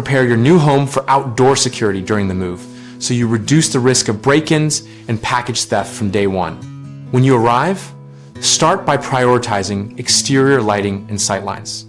prepare your new home for outdoor security during the move, so you reduce the risk of break-ins and package theft from day one. When you arrive, start by prioritizing exterior lighting and sightlines.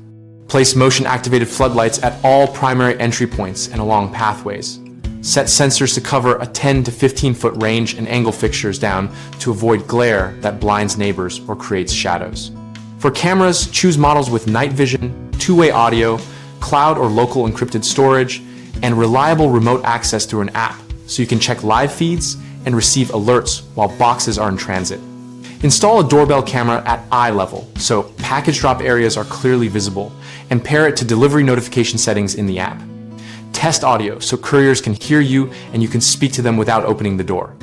Place motion-activated floodlights at all primary entry points and along pathways. Set sensors to cover a 10 to 15-foot range and angle fixtures down to avoid glare that blinds neighbors or creates shadows. For cameras, choose models with night vision, two-way audio, cloud or local encrypted storage, and reliable remote access through an app, so you can check live feeds and receive alerts while boxes are in transit. Install a doorbell camera at eye level, so package drop areas are clearly visible, and pair it to delivery notification settings in the app. Test audio so couriers can hear you and you can speak to them without opening the door.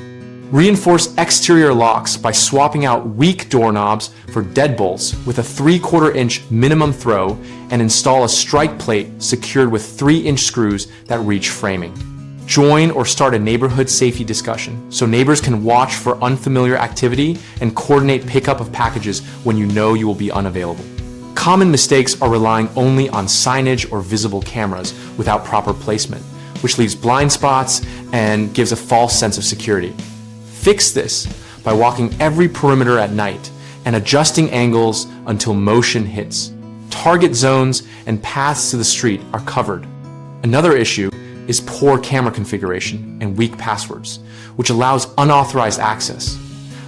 Reinforce exterior locks by swapping out weak doorknobs for deadbolts with a 3/4 inch minimum throw, and install a strike plate secured with 3-inch screws that reach framing. Join or start a neighborhood safety discussion so neighbors can watch for unfamiliar activity and coordinate pickup of packages when you know you will be unavailable. Common mistakes are relying only on signage or visible cameras without proper placement, which leaves blind spots and gives a false sense of security. Fix this by walking every perimeter at night and adjusting angles until motion hits. Target zones and paths to the street are covered. Another issue is poor camera configuration and weak passwords, which allows unauthorized access.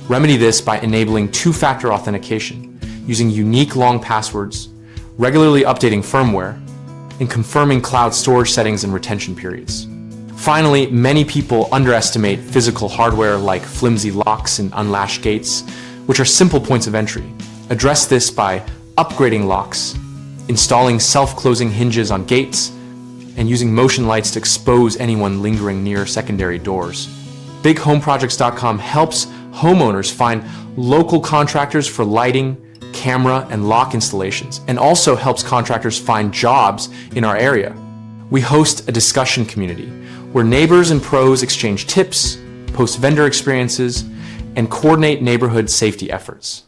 Remedy this by enabling two-factor authentication, using unique long passwords, regularly updating firmware, and confirming cloud storage settings and retention periods. Finally, many people underestimate physical hardware like flimsy locks and unlatched gates, which are simple points of entry. Address this by upgrading locks, installing self-closing hinges on gates, and using motion lights to expose anyone lingering near secondary doors. BigHomeProjects.com helps homeowners find local contractors for lighting, camera, and lock installations, and also helps contractors find jobs in our area. We host a discussion community where neighbors and pros exchange tips, post vendor experiences, and coordinate neighborhood safety efforts.